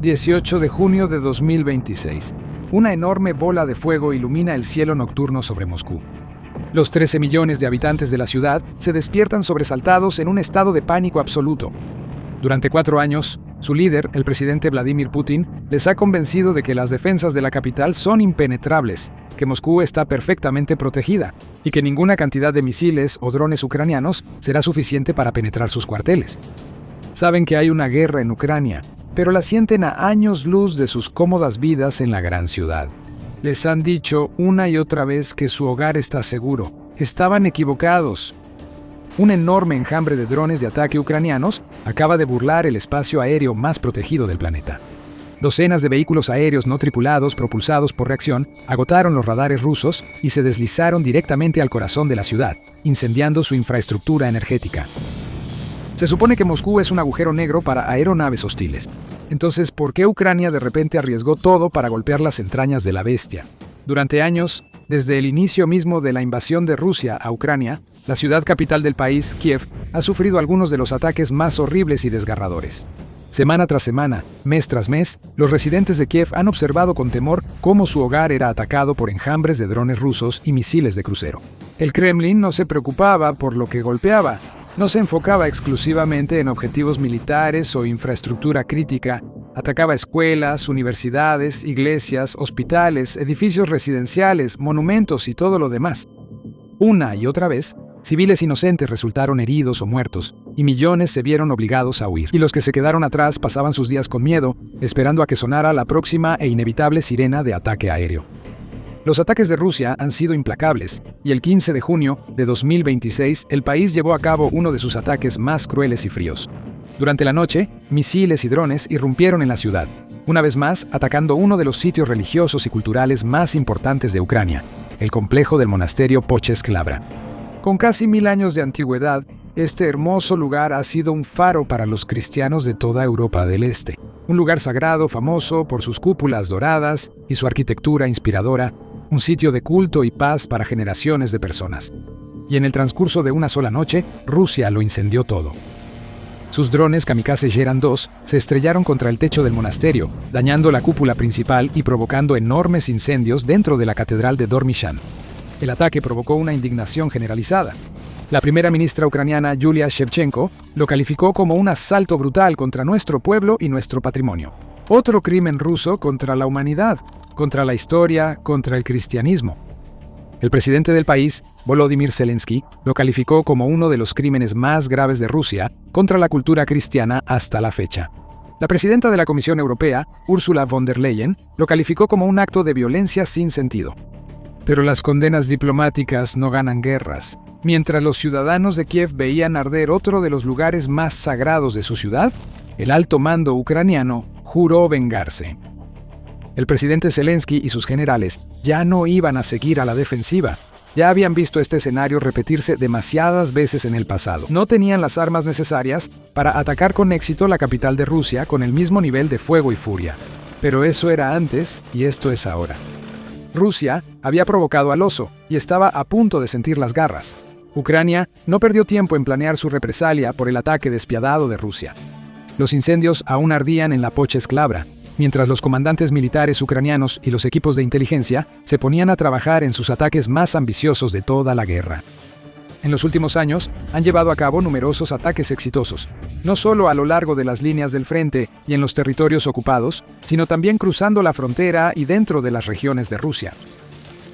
18 de junio de 2026. Una enorme bola de fuego ilumina el cielo nocturno sobre Moscú. Los 13 millones de habitantes de la ciudad se despiertan sobresaltados en un estado de pánico absoluto. Durante 4 años, su líder, el presidente Vladimir Putin, les ha convencido de que las defensas de la capital son impenetrables, que Moscú está perfectamente protegida y que ninguna cantidad de misiles o drones ucranianos será suficiente para penetrar sus cuarteles. Saben que hay una guerra en Ucrania, pero la sienten a años luz de sus cómodas vidas en la gran ciudad. Les han dicho una y otra vez que su hogar está seguro. Estaban equivocados. Un enorme enjambre de drones de ataque ucranianos acaba de burlar el espacio aéreo más protegido del planeta. Docenas de vehículos aéreos no tripulados propulsados por reacción agotaron los radares rusos y se deslizaron directamente al corazón de la ciudad, incendiando su infraestructura energética. Se supone que Moscú es un agujero negro para aeronaves hostiles. Entonces, ¿por qué Ucrania de repente arriesgó todo para golpear las entrañas de la bestia? Durante años, desde el inicio mismo de la invasión de Rusia a Ucrania, la ciudad capital del país, Kiev, ha sufrido algunos de los ataques más horribles y desgarradores. Semana tras semana, mes tras mes, los residentes de Kiev han observado con temor cómo su hogar era atacado por enjambres de drones rusos y misiles de crucero. El Kremlin no se preocupaba por lo que golpeaba. No se enfocaba exclusivamente en objetivos militares o infraestructura crítica. Atacaba escuelas, universidades, iglesias, hospitales, edificios residenciales, monumentos y todo lo demás. Una y otra vez, civiles inocentes resultaron heridos o muertos, y millones se vieron obligados a huir. Y los que se quedaron atrás pasaban sus días con miedo, esperando a que sonara la próxima e inevitable sirena de ataque aéreo. Los ataques de Rusia han sido implacables, y el 15 de junio de 2026 el país llevó a cabo uno de sus ataques más crueles y fríos. Durante la noche, misiles y drones irrumpieron en la ciudad, una vez más atacando uno de los sitios religiosos y culturales más importantes de Ucrania, el complejo del monasterio Pochessk Lavra. Con casi 1000 años de antigüedad, este hermoso lugar ha sido un faro para los cristianos de toda Europa del Este. Un lugar sagrado famoso por sus cúpulas doradas y su arquitectura inspiradora, un sitio de culto y paz para generaciones de personas. Y en el transcurso de una sola noche, Rusia lo incendió todo. Sus drones kamikaze Geran 2 se estrellaron contra el techo del monasterio, dañando la cúpula principal y provocando enormes incendios dentro de la catedral de Dormishan. El ataque provocó una indignación generalizada. La primera ministra ucraniana Yulia Shevchenko lo calificó como un asalto brutal contra nuestro pueblo y nuestro patrimonio. Otro crimen ruso contra la humanidad, contra la historia, contra el cristianismo. El presidente del país, Volodymyr Zelensky, lo calificó como uno de los crímenes más graves de Rusia contra la cultura cristiana hasta la fecha. La presidenta de la Comisión Europea, Ursula von der Leyen, lo calificó como un acto de violencia sin sentido. Pero las condenas diplomáticas no ganan guerras. Mientras los ciudadanos de Kiev veían arder otro de los lugares más sagrados de su ciudad, el alto mando ucraniano juró vengarse. El presidente Zelensky y sus generales ya no iban a seguir a la defensiva. Ya habían visto este escenario repetirse demasiadas veces en el pasado. No tenían las armas necesarias para atacar con éxito la capital de Rusia con el mismo nivel de fuego y furia. Pero eso era antes y esto es ahora. Rusia había provocado al oso y estaba a punto de sentir las garras. Ucrania no perdió tiempo en planear su represalia por el ataque despiadado de Rusia. Los incendios aún ardían en la Pochessk Lavra, mientras los comandantes militares ucranianos y los equipos de inteligencia se ponían a trabajar en sus ataques más ambiciosos de toda la guerra. En los últimos años, han llevado a cabo numerosos ataques exitosos, no solo a lo largo de las líneas del frente y en los territorios ocupados, sino también cruzando la frontera y dentro de las regiones de Rusia.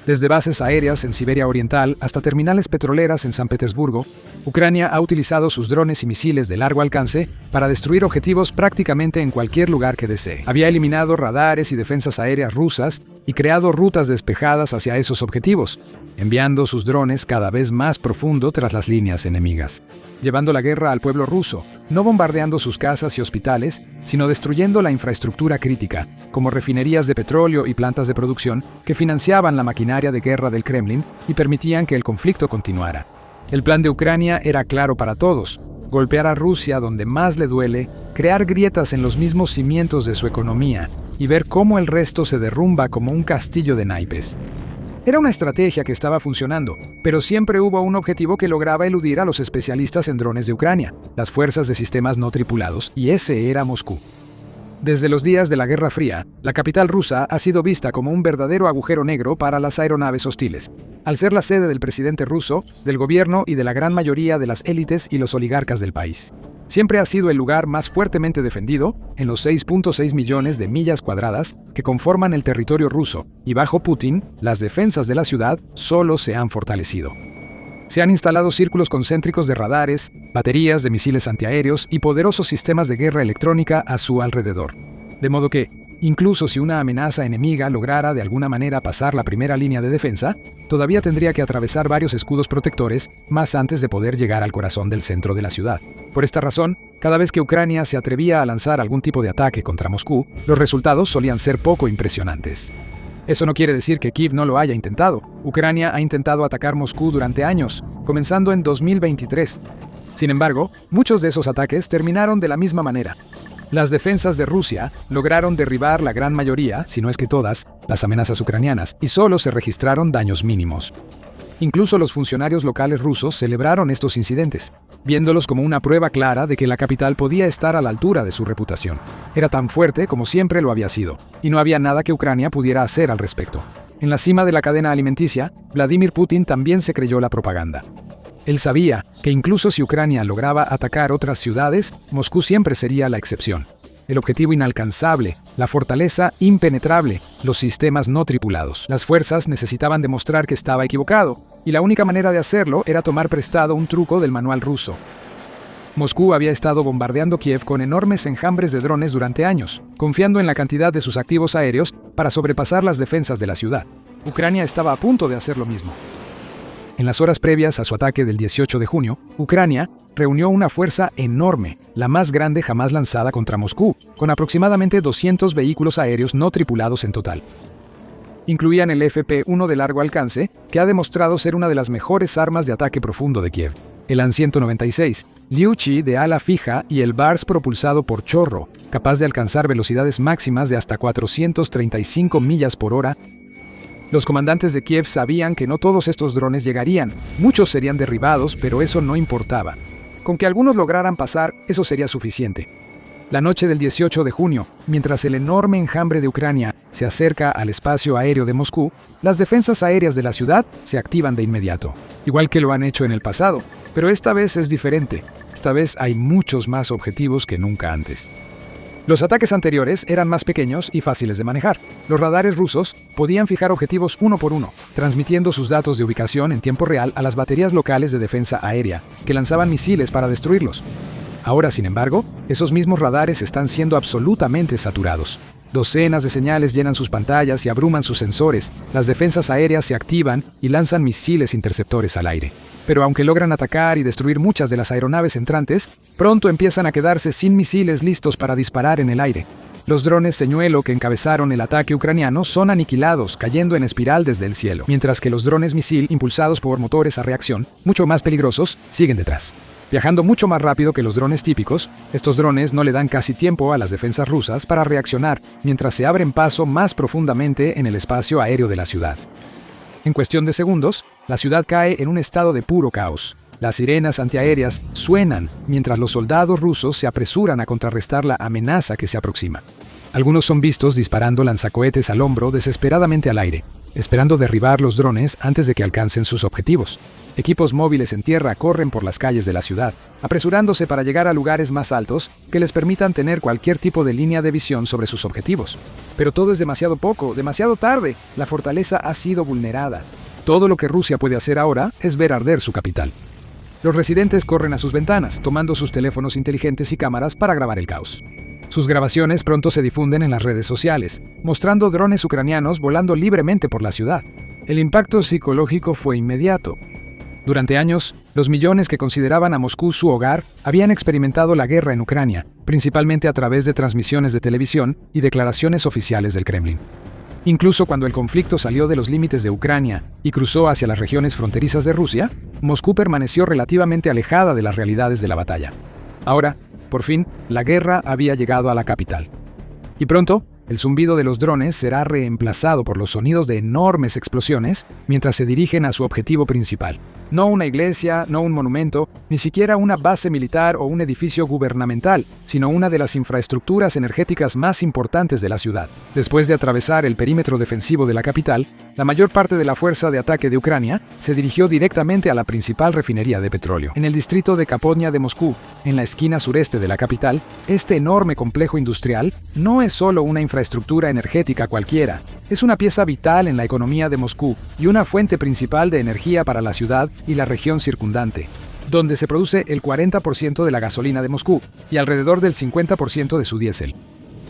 Desde bases aéreas en Siberia Oriental hasta terminales petroleras en San Petersburgo, Ucrania ha utilizado sus drones y misiles de largo alcance para destruir objetivos prácticamente en cualquier lugar que desee. Había eliminado radares y defensas aéreas rusas y creado rutas despejadas hacia esos objetivos, enviando sus drones cada vez más profundo tras las líneas enemigas, llevando la guerra al pueblo ruso, no bombardeando sus casas y hospitales, sino destruyendo la infraestructura crítica, como refinerías de petróleo y plantas de producción que financiaban la maquinaria de guerra del Kremlin y permitían que el conflicto continuara. El plan de Ucrania era claro para todos: golpear a Rusia donde más le duele, crear grietas en los mismos cimientos de su economía y ver cómo el resto se derrumba como un castillo de naipes. Era una estrategia que estaba funcionando, pero siempre hubo un objetivo que lograba eludir a los especialistas en drones de Ucrania, las fuerzas de sistemas no tripulados, y ese era Moscú. Desde los días de la Guerra Fría, la capital rusa ha sido vista como un verdadero agujero negro para las aeronaves hostiles. Al ser la sede del presidente ruso, del gobierno y de la gran mayoría de las élites y los oligarcas del país. Siempre ha sido el lugar más fuertemente defendido en los 6.6 millones de millas cuadradas que conforman el territorio ruso, y bajo Putin, las defensas de la ciudad solo se han fortalecido. Se han instalado círculos concéntricos de radares, baterías de misiles antiaéreos y poderosos sistemas de guerra electrónica a su alrededor. De modo que, incluso si una amenaza enemiga lograra de alguna manera pasar la primera línea de defensa, todavía tendría que atravesar varios escudos protectores más antes de poder llegar al corazón del centro de la ciudad. Por esta razón, cada vez que Ucrania se atrevía a lanzar algún tipo de ataque contra Moscú, los resultados solían ser poco impresionantes. Eso no quiere decir que Kiev no lo haya intentado. Ucrania ha intentado atacar Moscú durante años, comenzando en 2023. Sin embargo, muchos de esos ataques terminaron de la misma manera. Las defensas de Rusia lograron derribar la gran mayoría, si no es que todas, las amenazas ucranianas, y solo se registraron daños mínimos. Incluso los funcionarios locales rusos celebraron estos incidentes, viéndolos como una prueba clara de que la capital podía estar a la altura de su reputación. Era tan fuerte como siempre lo había sido, y no había nada que Ucrania pudiera hacer al respecto. En la cima de la cadena alimenticia, Vladimir Putin también se creyó la propaganda. Él sabía que incluso si Ucrania lograba atacar otras ciudades, Moscú siempre sería la excepción. El objetivo inalcanzable, la fortaleza impenetrable, los sistemas no tripulados. Las fuerzas necesitaban demostrar que estaba equivocado, y la única manera de hacerlo era tomar prestado un truco del manual ruso. Moscú había estado bombardeando Kiev con enormes enjambres de drones durante años, confiando en la cantidad de sus activos aéreos para sobrepasar las defensas de la ciudad. Ucrania estaba a punto de hacer lo mismo. En las horas previas a su ataque del 18 de junio, Ucrania reunió una fuerza enorme, la más grande jamás lanzada contra Moscú, con aproximadamente 200 vehículos aéreos no tripulados en total. Incluían el FP-1 de largo alcance, que ha demostrado ser una de las mejores armas de ataque profundo de Kiev, el An-196, Liu-Chi de ala fija y el Bars propulsado por chorro, capaz de alcanzar velocidades máximas de hasta 435 millas por hora. Los comandantes de Kiev sabían que no todos estos drones llegarían, muchos serían derribados, pero eso no importaba. Con que algunos lograran pasar, eso sería suficiente. La noche del 18 de junio, mientras el enorme enjambre de Ucrania se acerca al espacio aéreo de Moscú, las defensas aéreas de la ciudad se activan de inmediato, igual que lo han hecho en el pasado, pero esta vez es diferente. Esta vez hay muchos más objetivos que nunca antes. Los ataques anteriores eran más pequeños y fáciles de manejar. Los radares rusos podían fijar objetivos uno por uno, transmitiendo sus datos de ubicación en tiempo real a las baterías locales de defensa aérea, que lanzaban misiles para destruirlos. Ahora, sin embargo, esos mismos radares están siendo absolutamente saturados. Docenas de señales llenan sus pantallas y abruman sus sensores. Las defensas aéreas se activan y lanzan misiles interceptores al aire. Pero aunque logran atacar y destruir muchas de las aeronaves entrantes, pronto empiezan a quedarse sin misiles listos para disparar en el aire. Los drones señuelo que encabezaron el ataque ucraniano son aniquilados, cayendo en espiral desde el cielo, mientras que los drones misil impulsados por motores a reacción, mucho más peligrosos, siguen detrás. Viajando mucho más rápido que los drones típicos, estos drones no le dan casi tiempo a las defensas rusas para reaccionar, mientras se abren paso más profundamente en el espacio aéreo de la ciudad. En cuestión de segundos, la ciudad cae en un estado de puro caos. Las sirenas antiaéreas suenan mientras los soldados rusos se apresuran a contrarrestar la amenaza que se aproxima. Algunos son vistos disparando lanzacohetes al hombro desesperadamente al aire, esperando derribar los drones antes de que alcancen sus objetivos. Equipos móviles en tierra corren por las calles de la ciudad, apresurándose para llegar a lugares más altos que les permitan tener cualquier tipo de línea de visión sobre sus objetivos. Pero todo es demasiado poco, demasiado tarde. La fortaleza ha sido vulnerada. Todo lo que Rusia puede hacer ahora es ver arder su capital. Los residentes corren a sus ventanas, tomando sus teléfonos inteligentes y cámaras para grabar el caos. Sus grabaciones pronto se difunden en las redes sociales, mostrando drones ucranianos volando libremente por la ciudad. El impacto psicológico fue inmediato. Durante años, los millones que consideraban a Moscú su hogar habían experimentado la guerra en Ucrania, principalmente a través de transmisiones de televisión y declaraciones oficiales del Kremlin. Incluso cuando el conflicto salió de los límites de Ucrania y cruzó hacia las regiones fronterizas de Rusia, Moscú permaneció relativamente alejada de las realidades de la batalla. Ahora, por fin, la guerra había llegado a la capital. Y pronto, el zumbido de los drones será reemplazado por los sonidos de enormes explosiones mientras se dirigen a su objetivo principal. No una iglesia, no un monumento, ni siquiera una base militar o un edificio gubernamental, sino una de las infraestructuras energéticas más importantes de la ciudad. Después de atravesar el perímetro defensivo de la capital, la mayor parte de la fuerza de ataque de Ucrania se dirigió directamente a la principal refinería de petróleo. En el distrito de Kapodnia de Moscú, en la esquina sureste de la capital, este enorme complejo industrial no es solo una infraestructura energética cualquiera, es una pieza vital en la economía de Moscú y una fuente principal de energía para la ciudad y la región circundante, donde se produce el 40% de la gasolina de Moscú y alrededor del 50% de su diésel.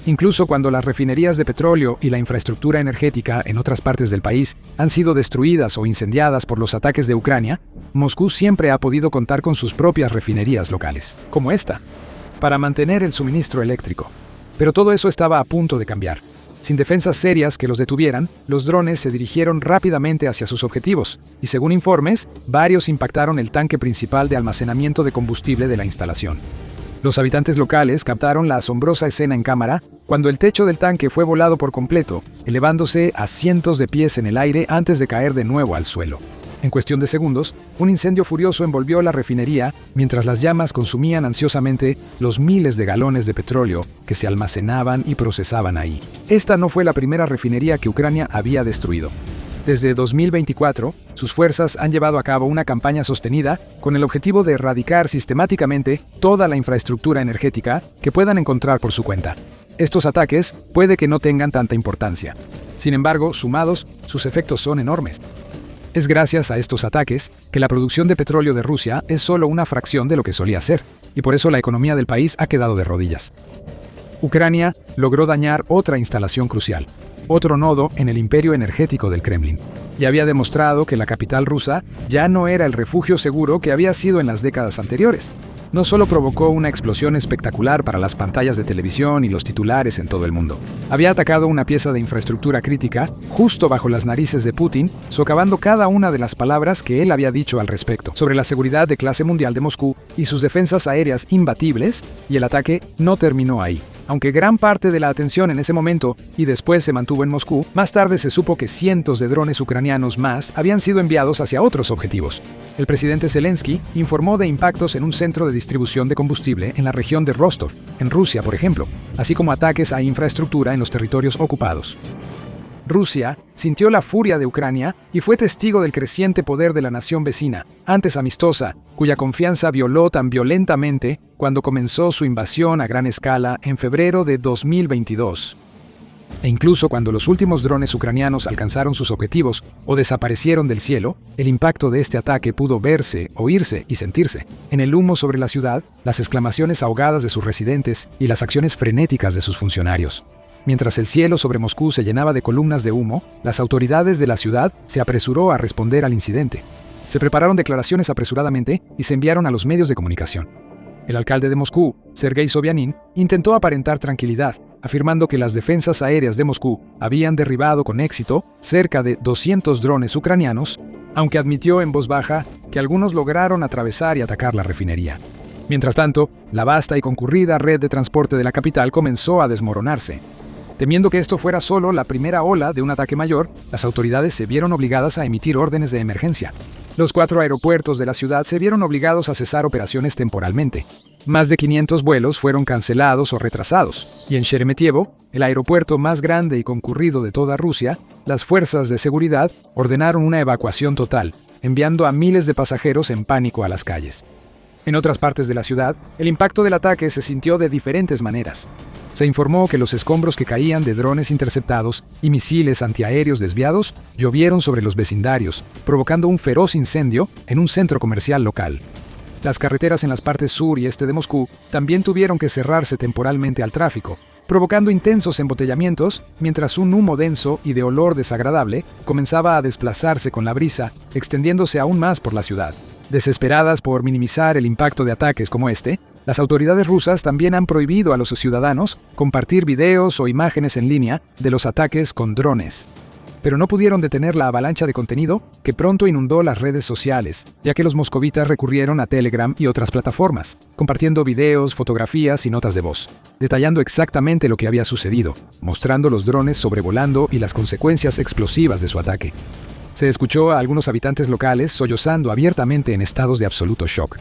Incluso cuando las refinerías de petróleo y la infraestructura energética en otras partes del país han sido destruidas o incendiadas por los ataques de Ucrania, Moscú siempre ha podido contar con sus propias refinerías locales, como esta, para mantener el suministro eléctrico. Pero todo eso estaba a punto de cambiar. Sin defensas serias que los detuvieran, los drones se dirigieron rápidamente hacia sus objetivos, y según informes, varios impactaron el tanque principal de almacenamiento de combustible de la instalación. Los habitantes locales captaron la asombrosa escena en cámara cuando el techo del tanque fue volado por completo, elevándose a cientos de pies en el aire antes de caer de nuevo al suelo. En cuestión de segundos, un incendio furioso envolvió la refinería mientras las llamas consumían ansiosamente los miles de galones de petróleo que se almacenaban y procesaban ahí. Esta no fue la primera refinería que Ucrania había destruido. Desde 2024, sus fuerzas han llevado a cabo una campaña sostenida con el objetivo de erradicar sistemáticamente toda la infraestructura energética que puedan encontrar por su cuenta. Estos ataques puede que no tengan tanta importancia. Sin embargo, sumados, sus efectos son enormes. Es gracias a estos ataques que la producción de petróleo de Rusia es solo una fracción de lo que solía ser, y por eso la economía del país ha quedado de rodillas. Ucrania logró dañar otra instalación crucial, otro nodo en el imperio energético del Kremlin, y había demostrado que la capital rusa ya no era el refugio seguro que había sido en las décadas anteriores. No solo provocó una explosión espectacular para las pantallas de televisión y los titulares en todo el mundo, había atacado una pieza de infraestructura crítica justo bajo las narices de Putin, socavando cada una de las palabras que él había dicho al respecto, sobre la seguridad de clase mundial de Moscú y sus defensas aéreas imbatibles, y el ataque no terminó ahí. Aunque gran parte de la atención en ese momento y después se mantuvo en Moscú, más tarde se supo que cientos de drones ucranianos más habían sido enviados hacia otros objetivos. El presidente Zelensky informó de impactos en un centro de distribución de combustible en la región de Rostov, en Rusia, por ejemplo, así como ataques a infraestructura en los territorios ocupados. Rusia sintió la furia de Ucrania y fue testigo del creciente poder de la nación vecina, antes amistosa, cuya confianza violó tan violentamente cuando comenzó su invasión a gran escala en febrero de 2022. E incluso cuando los últimos drones ucranianos alcanzaron sus objetivos o desaparecieron del cielo, el impacto de este ataque pudo verse, oírse y sentirse. En el humo sobre la ciudad, las exclamaciones ahogadas de sus residentes y las acciones frenéticas de sus funcionarios. Mientras el cielo sobre Moscú se llenaba de columnas de humo, las autoridades de la ciudad se apresuró a responder al incidente. Se prepararon declaraciones apresuradamente y se enviaron a los medios de comunicación. El alcalde de Moscú, Sergei Sobyanin, intentó aparentar tranquilidad, afirmando que las defensas aéreas de Moscú habían derribado con éxito cerca de 200 drones ucranianos, aunque admitió en voz baja que algunos lograron atravesar y atacar la refinería. Mientras tanto, la vasta y concurrida red de transporte de la capital comenzó a desmoronarse. Temiendo que esto fuera solo la primera ola de un ataque mayor, las autoridades se vieron obligadas a emitir órdenes de emergencia. Los 4 aeropuertos de la ciudad se vieron obligados a cesar operaciones temporalmente. Más de 500 vuelos fueron cancelados o retrasados, y en Sheremetyevo, el aeropuerto más grande y concurrido de toda Rusia, las fuerzas de seguridad ordenaron una evacuación total, enviando a miles de pasajeros en pánico a las calles. En otras partes de la ciudad, el impacto del ataque se sintió de diferentes maneras. Se informó que los escombros que caían de drones interceptados y misiles antiaéreos desviados llovieron sobre los vecindarios, provocando un feroz incendio en un centro comercial local. Las carreteras en las partes sur y este de Moscú también tuvieron que cerrarse temporalmente al tráfico, provocando intensos embotellamientos mientras un humo denso y de olor desagradable comenzaba a desplazarse con la brisa, extendiéndose aún más por la ciudad. Desesperadas por minimizar el impacto de ataques como este, las autoridades rusas también han prohibido a los ciudadanos compartir videos o imágenes en línea de los ataques con drones. Pero no pudieron detener la avalancha de contenido que pronto inundó las redes sociales, ya que los moscovitas recurrieron a Telegram y otras plataformas, compartiendo videos, fotografías y notas de voz, detallando exactamente lo que había sucedido, mostrando los drones sobrevolando y las consecuencias explosivas de su ataque. Se escuchó a algunos habitantes locales sollozando abiertamente en estados de absoluto shock.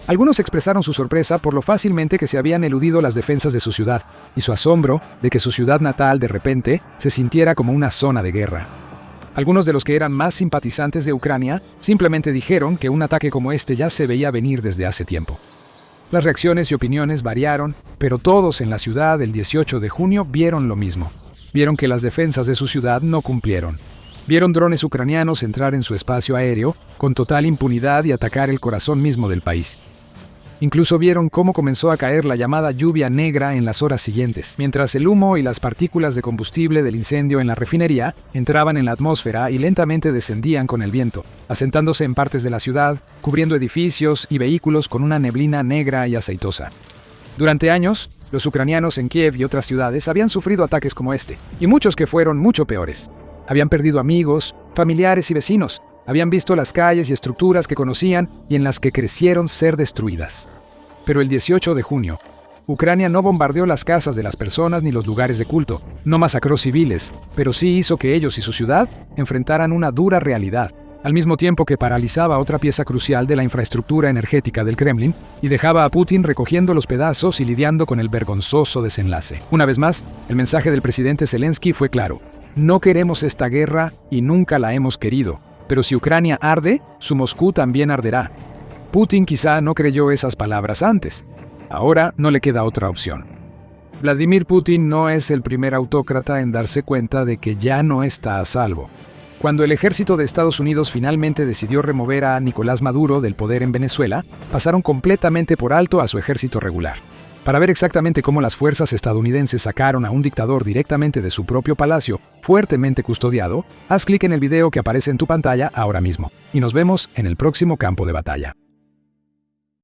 Algunos expresaron su sorpresa por lo fácilmente que se habían eludido las defensas de su ciudad y su asombro de que su ciudad natal de repente se sintiera como una zona de guerra. Algunos de los que eran más simpatizantes de Ucrania simplemente dijeron que un ataque como este ya se veía venir desde hace tiempo. Las reacciones y opiniones variaron, pero todos en la ciudad el 18 de junio vieron lo mismo. Vieron que las defensas de su ciudad no cumplieron. Vieron drones ucranianos entrar en su espacio aéreo con total impunidad y atacar el corazón mismo del país. Incluso vieron cómo comenzó a caer la llamada lluvia negra en las horas siguientes, mientras el humo y las partículas de combustible del incendio en la refinería entraban en la atmósfera y lentamente descendían con el viento, asentándose en partes de la ciudad, cubriendo edificios y vehículos con una neblina negra y aceitosa. Durante años, los ucranianos en Kiev y otras ciudades habían sufrido ataques como este, y muchos que fueron mucho peores. Habían perdido amigos, familiares y vecinos. Habían visto las calles y estructuras que conocían y en las que crecieron ser destruidas. Pero el 18 de junio, Ucrania no bombardeó las casas de las personas ni los lugares de culto, no masacró civiles, pero sí hizo que ellos y su ciudad enfrentaran una dura realidad, al mismo tiempo que paralizaba otra pieza crucial de la infraestructura energética del Kremlin y dejaba a Putin recogiendo los pedazos y lidiando con el vergonzoso desenlace. Una vez más, el mensaje del presidente Zelensky fue claro: no queremos esta guerra y nunca la hemos querido. Pero si Ucrania arde, su Moscú también arderá. Putin quizá no creyó esas palabras antes. Ahora no le queda otra opción. Vladimir Putin no es el primer autócrata en darse cuenta de que ya no está a salvo. Cuando el ejército de Estados Unidos finalmente decidió remover a Nicolás Maduro del poder en Venezuela, pasaron completamente por alto a su ejército regular. Para ver exactamente cómo las fuerzas estadounidenses sacaron a un dictador directamente de su propio palacio, fuertemente custodiado, haz clic en el video que aparece en tu pantalla ahora mismo. Y nos vemos en el próximo campo de batalla.